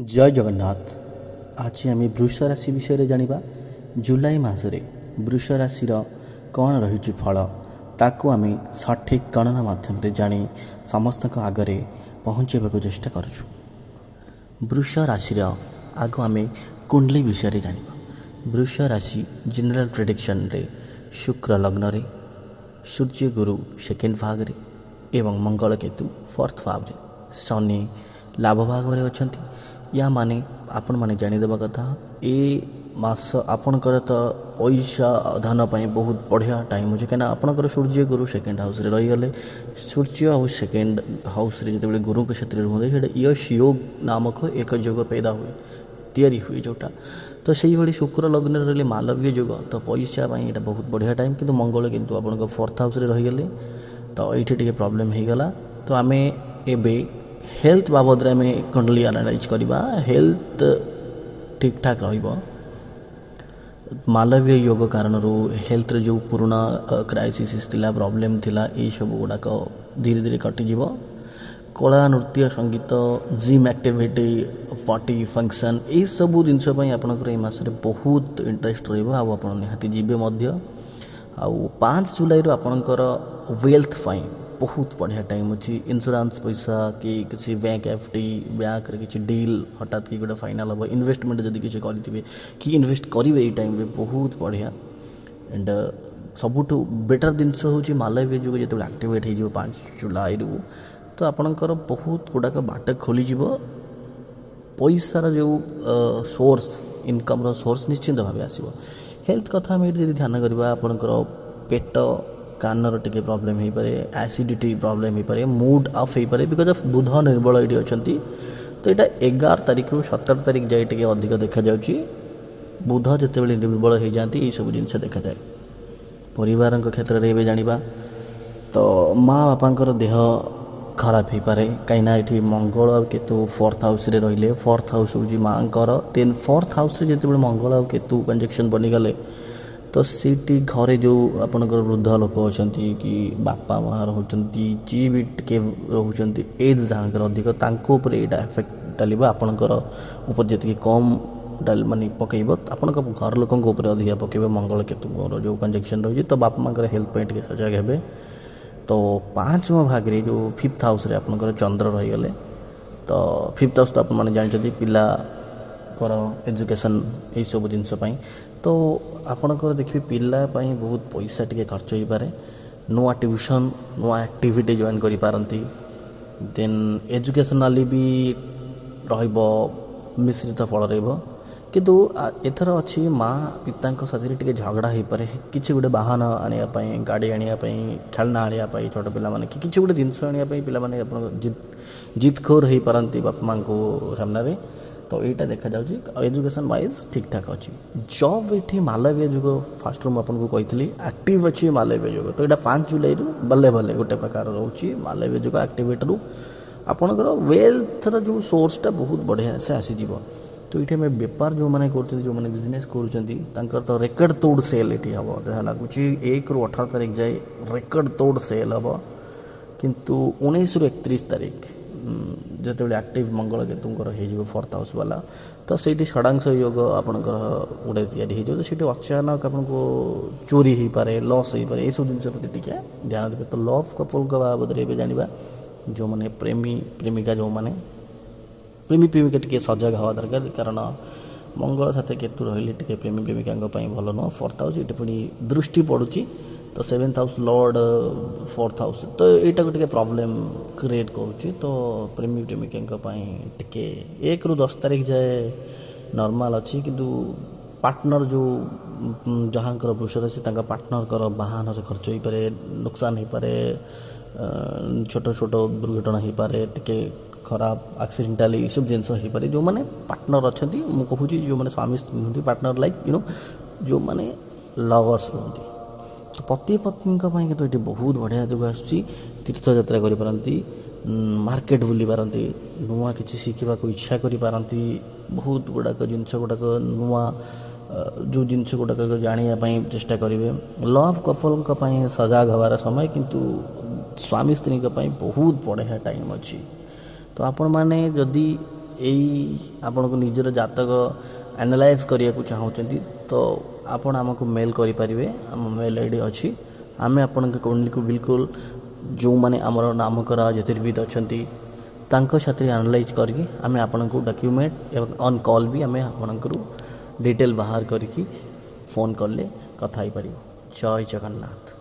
जय जगन्नाथ। आज आम वृष राशि विषय जानिबा। जुलाई मासरे वृष राशि कौन रही फल ताकू आम सठिक गणना माध्यम जानी समस्त आगरे पहुँचेबा चेष्टा करुछु। वृष राशि आग आम कुंडली विषय जानिबा। वृष राशि जनरल प्रेडिक्शन रे शुक्र लग्न रे, सूर्य गुरु सेकेंड भाग रे एवं मंगल केतु फोर्थ भाव रे, शनि लाभ भाग में अच्छा। या माने आपण माने जानीदेवा कथा ए मास आपणकर तो पैसा धन पाई बहुत बढ़िया टाइम हो कहीं आपणकर सूर्य गुरु सेकेंड हाउस रे रहीगले। सूर्य हाउस सेकेंड हाउस रे जिते गुरु के क्षेत्र में होते यश योग नामक एक योग पैदा हुए तैयारी हुए जोटा। तो से भाई शुक्र लग्न रही मालवीय युग तो पैसा यहाँ बहुत बढ़िया टाइम, किंतु मंगल किंतु आप फोर्थ हाउस रे रहीगले तो ये टे प्रॉब्लम हो गला। तो आम ए हेल्थ बाबद में कुंडली एनालाइज करवा। हेल्थ ठीक ठाक रहिबो। मालवीय योग कारण हेल्थ रे जो पुराना क्राइसिस थिला प्रॉब्लम थिला ये सब गुड़ाक धीरे धीरे कटिज। कला नृत्य संगीत जिम एक्टिविटी पार्टी फंक्शन ये सब जिनस आपंकर ये मसरे बहुत इंटरेस्ट रही जीवे। आ 5 जुलाई आपंकर वेल्थ फाइन बहुत बढ़िया टाइम अच्छी। इंश्योरेंस पैसा कि किसी बैंक एफडी बैंक रे किसी डील हठात कि गोटे फाइनाल हम इन्वेस्टमेंट जब किसी करेंगे कि इन्वेस्ट करेंगे ये टाइम रे बहुत बढ़िया। एंड सबुठ बेटर जिनस हूँ मालवीय युग जो एक्टिवेट हो 5 जुलाई रु तो आपणकर बहुत गुड़ाक बाट खोलीज। पैसार जो सोर्स इनकम सोर्स निश्चिंत भाव आसो। हेल्थ कथा आम ये ध्यान करवा आपणकर पेट कानर टे प्रॉब्लम हो पारे, एसिडिटी प्रॉब्लम हो पारे, मूड अफ हो पारे बिकज ऑफ बुध निर्बल ये अच्छा। तो यहाँ 11 तारीख रु 17 तारीख जाए टे अधिक देखा जाऊँगी। बुध जिते निर्बल हो जाती ये सब जिन देखा जाए। परिवार क्षेत्र में जाना तो माँ बापांकर देह खराब हो पारे कहीं मंगल आ केतु फोर्थ हाउस रे रहिले। फोर्थ हाउस हूँ माँ देन फोर्थ हाउस रे जिते मंगल आ केतु कंजक्शन बनीगले तो सीटी घरे जो आपंकर वृद्ध लोक अच्छा कि बापा माँ रोचे जी भी टे रोचे एज जहाँ अधिक तांको यहाँ एफेक्ट डाल आपणकर ऊपर जी कम डाल मानी पकईब आपण घर लोक अधिक पकईब मंगल केतु जो कंजक्शन रही। तो बापा माँ हेल्थ पे सजग हे। तो 5वां भाग रे जो 5th हाउस रे आपनकर चंद्र रहीगले तो 5th हाउस तो आप मैंने जानते पिला एजुकेशन ये सब जिनस तो आपणकर देखिए पिला बहुत पैसा टे खर्च हो पारे। नुआ ट्यूशन नुआ एक्टिविटी जॉइन करि पारंती। देन एजुकेशनाली भी रहिबो मिश्रित फल रहिबो। किंतु एथर अच्छी माँ पिता साथी टे झगड़ा हो पारे किसी गोटे वाहन आने गाड़ी आने खेलना आने छोट पिला कि किसी गोटे जिनस आने पे जिदखोर हो पारती बापा माँ को सामने। तो यहाँ देखा जाऊँगी एजुकेशन वाइज ठीक ठाक अच्छी। जॉब ये मालवीय युग फास्ट रूम आपको कही एक्टिव अच्छी मालवीय युग। तो यहाँ 5 जुलाई रु बल्ले बल्ले गोटे प्रकार रोचे मालवीय युग एक्टिवेट रू आपणकर वेल्थर जो सोर्सटा बहुत बढ़िया से आसीज। तो ये आम बेपार जो मैंने करते जो मैंने बिजनेस कर तो रेकर्ड तोड़ सेल ये हम जहाँ लगुच 1 ରୁ 18 तारीख जाए रेकर्ड तोड़ सेल हम। किंतु 19 ରୁ 31 तारीख जो एक्टिव मंगल केतुंकर हो फोर्थ हाउस वाला तो सही षडांश योग आपंकर गोटे या तो सीट अचानक आपको चोरी हो पारे लॉस हो पारे ये सब जिन प्रति टे ध्यान देवे। तो लव कपल बाबद में जाना जो मैंने प्रेमी प्रेमिका जो मैंने प्रेमी प्रेमिका टे सजग हवा दरकार कारण मंगल साथ केतु रही टे प्रेमी प्रेमिका भल नुह। फोर्थ हाउस ये पुणी दृष्टि पड़ुची तो 7th house Lord fourth house तो यहाँ टे प्रॉब्लम क्रिएट करुच्ची। तो प्रेमी प्रेमिका टे 1 ରୁ 10 तारीख जाए नॉर्मल अच्छी। किंतु पार्टनर जो जहाँ वृष राशि पार्टनर वाहन खर्च हो पारे नुकसान हो पारे छोट छोट दुर्घटना हो पारे टे खराब एक्सीडेंटाली सब जिनस हो पारे। जो मैंने पार्टनर अच्छा मुझे जो मैंने स्वामी स्त्री पार्टनर लाइक जो मैंने लवर्स रुहति तो पति पत्नी तो ये बहुत बढ़िया जो आसूँ तीर्थ यात्रा करपारती मार्केट बुली पारती नुआ किसी शिखा इच्छा करपारती बहुत गुड़ाक जिनस गुड़ाक नुआ जो जिनस गुड़ाक जानापी चेष्टा करेंगे। लव कपल सजग हबार समय किंतु स्वामी स्त्री बहुत बढ़िया टाइम अच्छी। तो आपण मैंने जदि ଏଇ ଆପଣଙ୍କୁ ନିଜର ଜାତକ ଆନାଲାଇଜ୍ କରିବାକୁ ଚାହୁଁଛନ୍ତି ତ ଆପଣ ଆମକୁ ମେଲ୍ କରିପାରିବେ। ଆମ ମେଲ୍ ଆଇ ଡ଼ି ଅଛି। ଆମେ ଆପଣଙ୍କ କୁଣ୍ଡଲିକୁ ବିଲକୁଲ ଯେଉଁମାନେ ଆମର ନାମକରା ଜ୍ୟୋତିର୍ବିଦ ଅଛନ୍ତି ତାଙ୍କ ସାଥିରେ ଆନାଲାଇଜ୍ କରିକି ଆମେ ଆପଣଙ୍କୁ ଡକ୍ୟୁମେଣ୍ଟ ଏବଂ ଅନ୍ କଲ୍ ବି ଆମେ ଆପଣଙ୍କର ଡିଟେଲ୍ ବାହାର କରିକି ଫୋନ୍ କଲେ କଥା ହେଇପାରିବୁ। ଜୟ ଜଗନ୍ନାଥ।